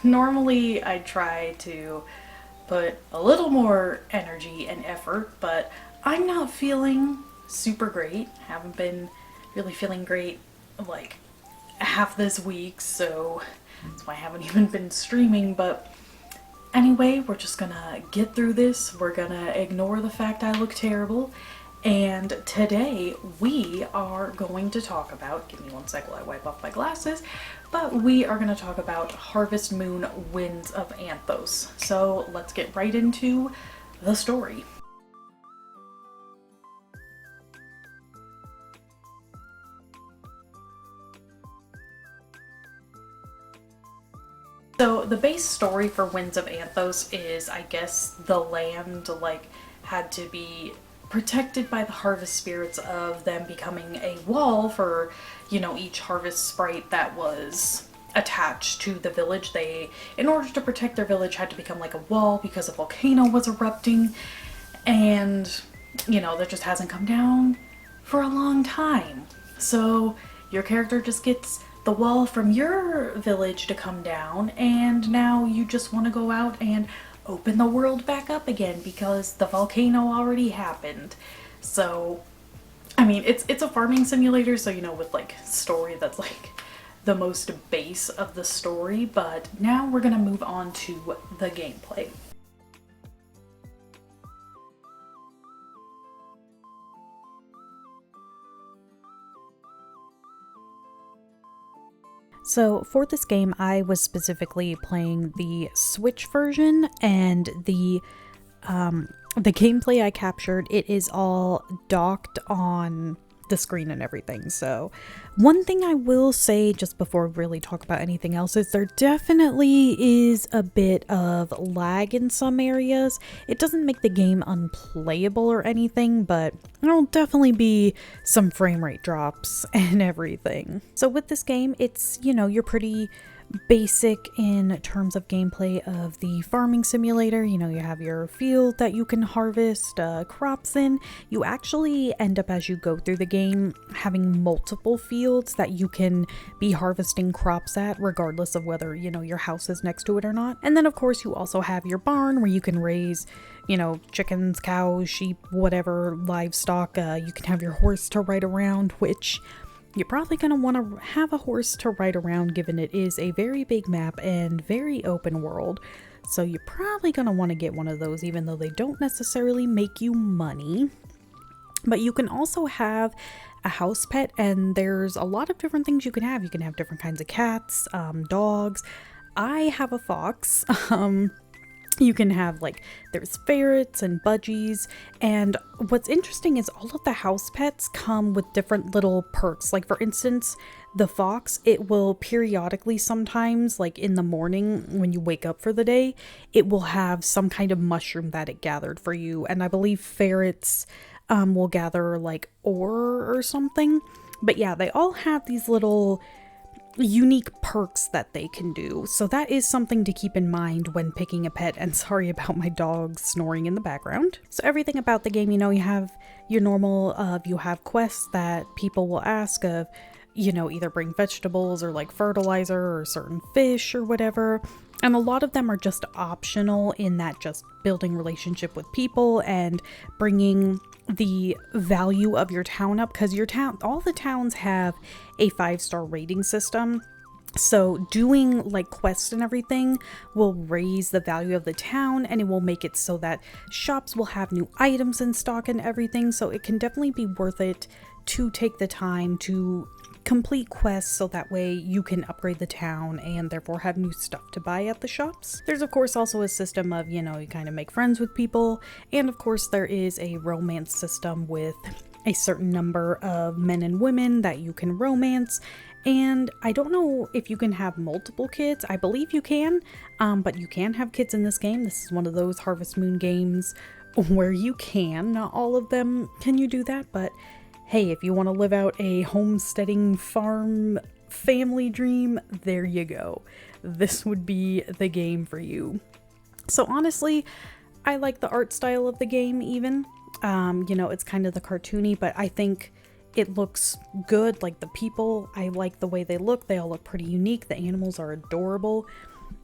Normally I try to put a little more energy and effort, but I'm not feeling super great. Haven't been really feeling great like half this week, so that's why I haven't even been streaming. But anyway, we're just gonna get through this. We're gonna ignore the fact I look terrible. And today we are going to talk about, give me one sec while I wipe off my glasses, but we are going to talk about Harvest Moon Winds of Anthos. So let's get right into the story. So the base story for Winds of Anthos is, I guess, the land had to be protected by the harvest spirits of them becoming a wall for, each harvest sprite that was attached to the village. They, in order to protect their village, had to become like a wall because a volcano was erupting, and that just hasn't come down for a long time. So your character just gets the wall from your village to come down, and now you just want to go out and open the world back up again because the volcano already happened. So I mean, it's a farming simulator, so with story, that's the most base of the story. But now we're gonna move on to the gameplay. So for this game, I was specifically playing the Switch version, and the gameplay I captured, it is all docked on the screen and everything. So one thing I will say just before we really talk about anything else is there definitely is a bit of lag in some areas. It doesn't make the game unplayable or anything, but there'll definitely be some frame rate drops and everything. So with this game, it's, you're pretty basic in terms of gameplay of the farming simulator. You have your field that you can harvest crops in. You actually end up, as you go through the game, having multiple fields that you can be harvesting crops at, regardless of whether your house is next to it or not. And then of course you also have your barn where you can raise chickens, cows, sheep, whatever livestock. You can have your horse to ride around, which you're probably going to want to have a horse to ride around, given it is a very big map and very open world. So you're probably going to want to get one of those, even though they don't necessarily make you money. But you can also have a house pet, and there's a lot of different things you can have. You can have different kinds of cats, dogs. I have a fox. You can have there's ferrets and budgies, and what's interesting is all of the house pets come with different little perks. Like for instance, the fox, it will periodically, sometimes in the morning when you wake up for the day, it will have some kind of mushroom that it gathered for you. And I believe ferrets will gather ore or something. But yeah, they all have these little unique perks that they can do. So that is something to keep in mind when picking a pet. And sorry about my dog snoring in the background. So everything about the game, you have your normal you have quests that people will ask of, either bring vegetables or fertilizer or certain fish or whatever. And a lot of them are just optional in that just building relationship with people and bringing the value of your town up, because your town, all the towns have a 5-star rating system. So doing quests and everything will raise the value of the town, and it will make it so that shops will have new items in stock and everything. So it can definitely be worth it to take the time to complete quests, so that way you can upgrade the town and therefore have new stuff to buy at the shops. There's of course also a system of, you kind of make friends with people, and of course there is a romance system with a certain number of men and women that you can romance. And I don't know if you can have multiple kids. I believe you can, but you can have kids in this game. This is one of those Harvest Moon games where you can. Not all of them can you do that, but hey, if you want to live out a homesteading farm family dream, there you go. This would be the game for you. So honestly, I like the art style of the game even. It's kind of the cartoony, but I think it looks good. The people, I like the way they look. They all look pretty unique. The animals are adorable.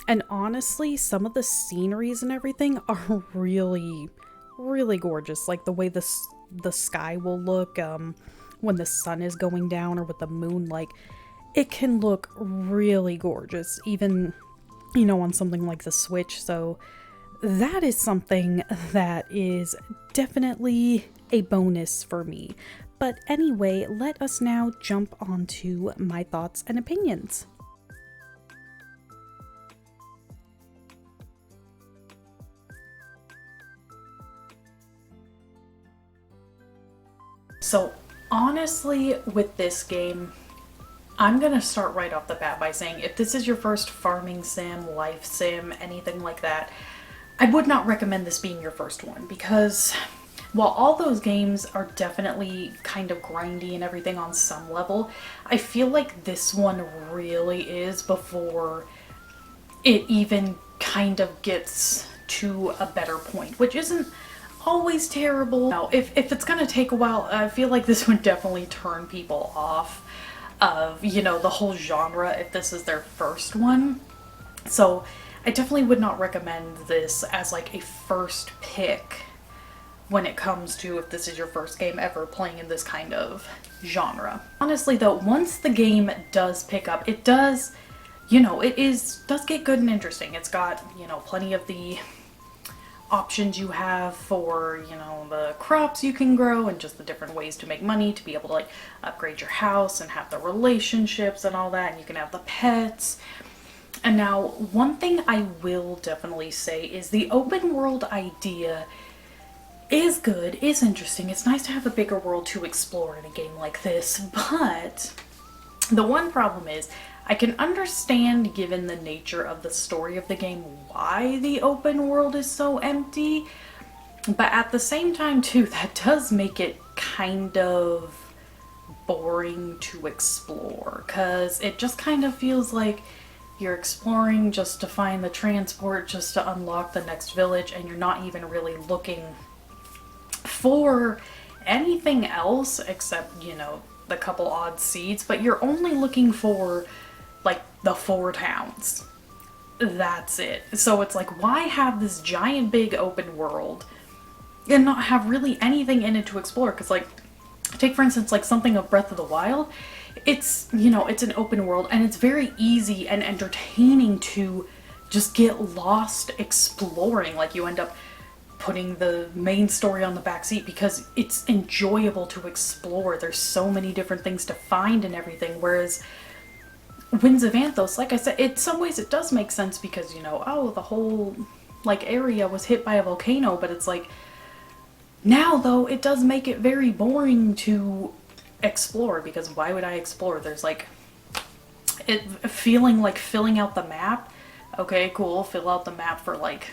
And honestly, some of the sceneries and everything are really, really gorgeous. Like the way the sky will look when the sun is going down or with the moon, like it can look really gorgeous, even, you know, on something like the Switch. So that is something that is definitely a bonus for me. But anyway, let us now jump onto my thoughts and opinions. So honestly, with this game, I'm gonna start right off the bat by saying if this is your first farming sim, life sim, anything like that, I would not recommend this being your first one because while all those games are definitely kind of grindy and everything on some level, I feel like this one really is before it even kind of gets to a better point, which isn't always terrible. Now, if it's gonna take a while, I feel like this would definitely turn people off of, you know, the whole genre if this is their first one. So I definitely would not recommend this as like a first pick when it comes to if this is your first game ever playing in this kind of genre. Honestly though, once the game does pick up, it does, you know, does get good and interesting. It's got, you know, plenty of the options you have for, you know, the crops you can grow and just the different ways to make money to be able to like upgrade your house and have the relationships and all that, and you can have the pets. And now one thing I will definitely say is the open world idea is good, is interesting. It's nice to have a bigger world to explore in a game like this, but the one problem is I can understand, given the nature of the story of the game, why the open world is so empty, but at the same time too, that does make it kind of boring to explore, because it just kind of feels like you're exploring just to find the transport, just to unlock the next village, and you're not even really looking for anything else except, you know, the couple odd seeds, but you're only looking for like the 4 towns. That's it. So it's like, why have this giant big open world and not have really anything in it to explore? Because like, take for instance like something of Breath of the Wild, it's, you know, it's an open world and it's very easy and entertaining to just get lost exploring. Like you end up putting the main story on the back seat because it's enjoyable to explore. There's so many different things to find and everything, whereas Winds of Anthos, like I said, in some ways it does make sense because, you know, oh, the whole like area was hit by a volcano, but it's like now though it does make it very boring to explore, because why would I explore? There's like it feeling like filling out the map. Okay, cool, fill out the map for like,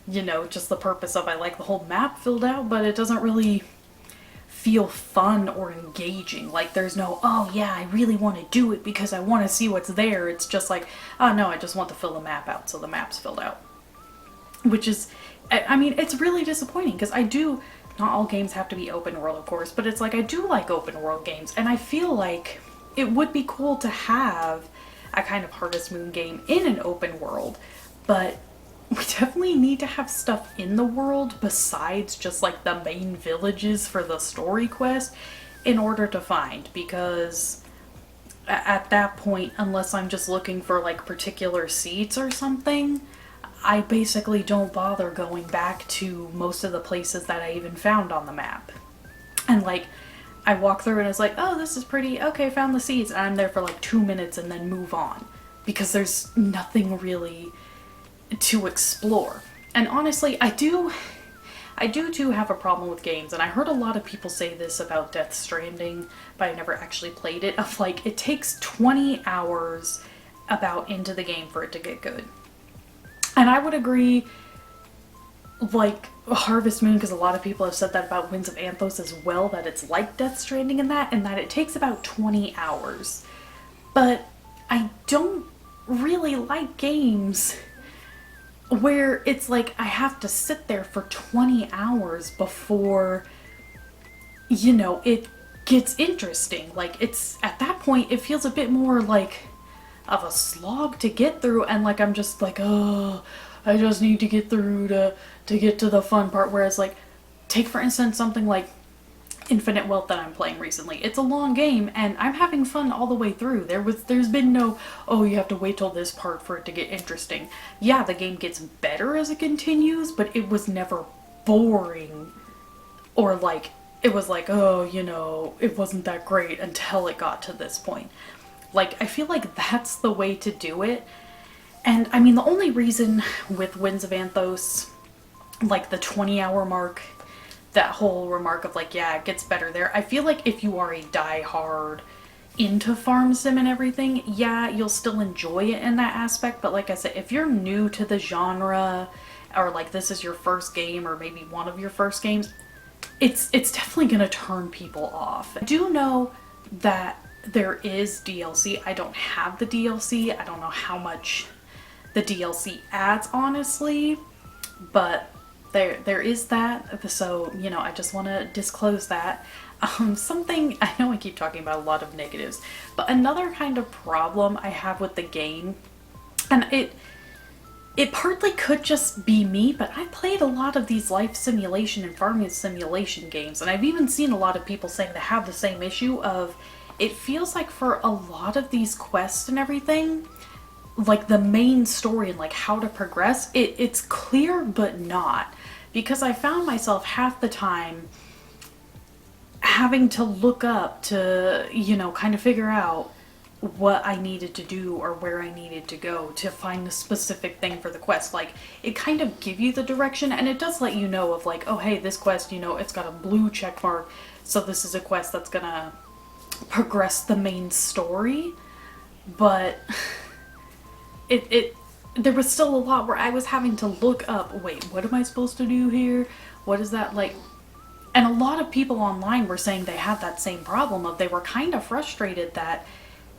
you know, just the purpose of I like the whole map filled out, but it doesn't really feel fun or engaging. Like there's no, oh yeah, I really want to do it because I want to see what's there. It's just like, oh no, I just want to fill the map out, so the map's filled out. Which is, I mean, it's really disappointing because I do, not all games have to be open world of course, but it's like I do like open world games, and I feel like it would be cool to have a kind of Harvest Moon game in an open world, but we definitely need to have stuff in the world besides just like the main villages for the story quest in order to find, because at that point, unless I'm just looking for like particular seats or something, I basically don't bother going back to most of the places that I even found on the map. And like, I walk through and it's like, oh, this is pretty, okay, found the seats, and I'm there for like 2 minutes and then move on, because there's nothing really to explore. And honestly, I do too have a problem with games, and I heard a lot of people say this about Death Stranding, but I never actually played it, of like, it takes 20 hours about into the game for it to get good. And I would agree, like Harvest Moon, because a lot of people have said that about Winds of Anthos as well, that it's like Death Stranding in that, and that it takes about 20 hours. But I don't really like games where it's like I have to sit there for 20 hours before, you know, it gets interesting. Like, it's at that point it feels a bit more like, of a slog to get through, and like I'm just like, oh, I just need to get through to get to the fun part. Whereas like, take for instance something like Infinite Wealth that I'm playing recently. It's a long game and I'm having fun all the way through. There's been no, oh, you have to wait till this part for it to get interesting. Yeah, the game gets better as it continues, but it was never boring or like it was like, oh, it wasn't that great until it got to this point. Like, I feel like that's the way to do it. And I mean, the only reason with Winds of Anthos, like the 20-hour mark, that whole remark of like, yeah, it gets better there. I feel like if you are a die-hard into farm sim and everything, yeah, you'll still enjoy it in that aspect. But like I said, if you're new to the genre, or like this is your first game or maybe one of your first games, it's definitely gonna turn people off. I do know that there is DLC. I don't have the DLC. I don't know how much the DLC adds, honestly, but there is that. So, I just want to disclose that. Something, I know I keep talking about a lot of negatives, but another kind of problem I have with the game, and it partly could just be me, but I played a lot of these life simulation and farming simulation games, and I've even seen a lot of people saying they have the same issue of, it feels like for a lot of these quests and everything, like the main story and like how to progress, it's clear but not. Because I found myself half the time having to look up to, kind of figure out what I needed to do or where I needed to go to find the specific thing for the quest. Like, it kind of give you the direction, and it does let you know of like, oh hey, this quest, it's got a blue check mark, so this is a quest that's gonna progress the main story. But there was still a lot where I was having to look up, wait, what am I supposed to do here? What is that like? And a lot of people online were saying they had that same problem of, they were kind of frustrated that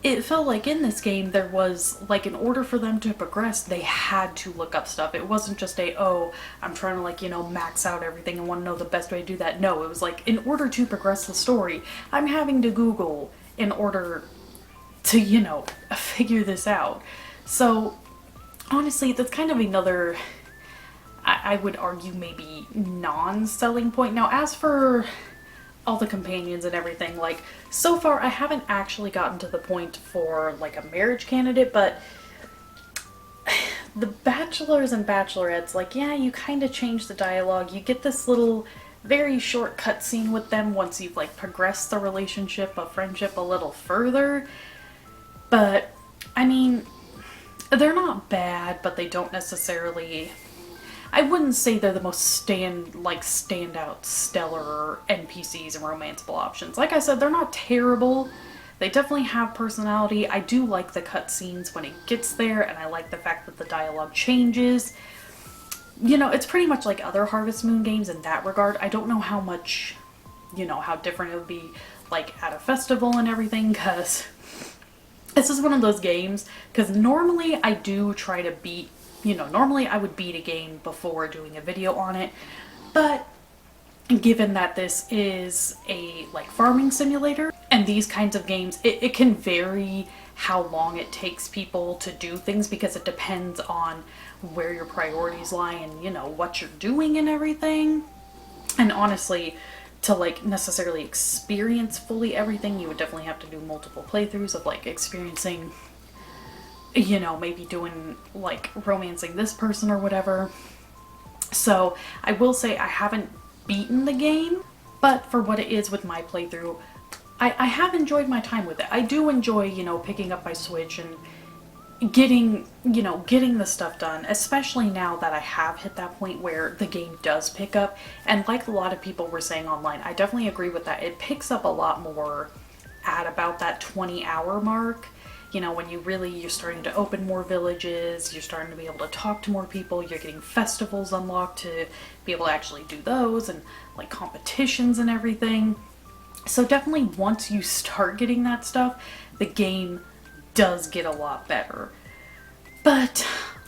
it felt like in this game there was like, in order for them to progress, they had to look up stuff. It wasn't just oh, I'm trying to like, max out everything and want to know the best way to do that. No, it was like, in order to progress the story, I'm having to Google in order to, figure this out. So honestly, that's kind of another, I would argue, maybe non-selling point. Now, as for all the companions and everything, like, so far I haven't actually gotten to the point for like a marriage candidate, but the bachelors and bachelorettes, like, yeah, you kind of change the dialogue. You get this little very short cutscene with them once you've like progressed the relationship of friendship a little further. But I mean, they're not bad, but they don't necessarily, I wouldn't say they're the most standout stellar NPCs and romanceable options. Like I said, they're not terrible. They definitely have personality. I do like the cutscenes when it gets there, and I like the fact that the dialogue changes. It's pretty much like other Harvest Moon games in that regard. I don't know how much, how different it would be like at a festival and everything, because this is one of those games, because normally I do try to beat, normally I would beat a game before doing a video on it, but given that this is a like farming simulator, and these kinds of games, it can vary how long it takes people to do things, because it depends on where your priorities lie and what you're doing and everything. And honestly, to like necessarily experience fully everything, you would definitely have to do multiple playthroughs of like experiencing, maybe doing like romancing this person or whatever. So I will say I haven't beaten the game, but for what it is with my playthrough, I have enjoyed my time with it. I do enjoy, picking up my Switch and getting the stuff done, especially now that I have hit that point where the game does pick up. And like a lot of people were saying online, I definitely agree with that. It picks up a lot more at about that 20-hour mark. When you're starting to open more villages, you're starting to be able to talk to more people, you're getting festivals unlocked to be able to actually do those, and like competitions and everything. So definitely once you start getting that stuff, the game does get a lot better. But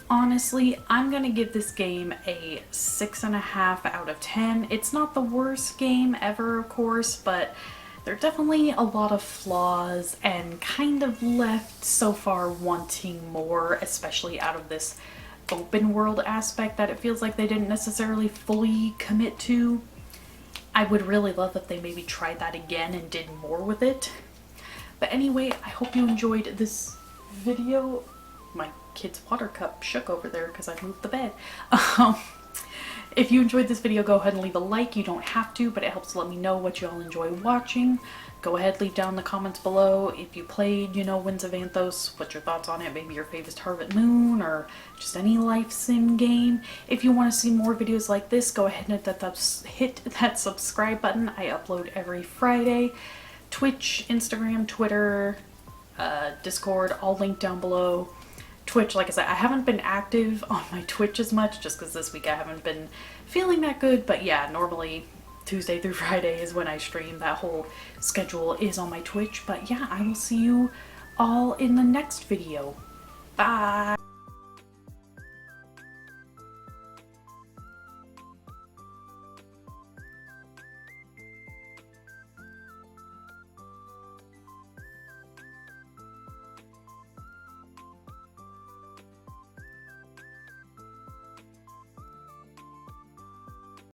honestly, I'm gonna give this game a 6.5 out of 10. It's not the worst game ever, of course, but There are definitely a lot of flaws and kind of left so far wanting more, especially out of this open world aspect that it feels like they didn't necessarily fully commit to. I would really love if they maybe tried that again and did more with it. But anyway, I hope you enjoyed this video. My kid's water cup shook over there because I moved the bed. If you enjoyed this video, go ahead and leave a like. You don't have to, but it helps let me know what you all enjoy watching. Go ahead, leave down in the comments below if you played, Winds of Anthos, what's your thoughts on it, maybe your favorite Harvest Moon, or just any life sim game. If you want to see more videos like this, go ahead and hit that subscribe button. I upload every Friday. Twitch, Instagram, Twitter, Discord, all linked down below. Twitch, like I said, I haven't been active on my Twitch as much just because this week I haven't been feeling that good, but yeah, normally Tuesday through Friday is when I stream. That whole schedule is on my Twitch, but yeah, I will see you all in the next video. Bye!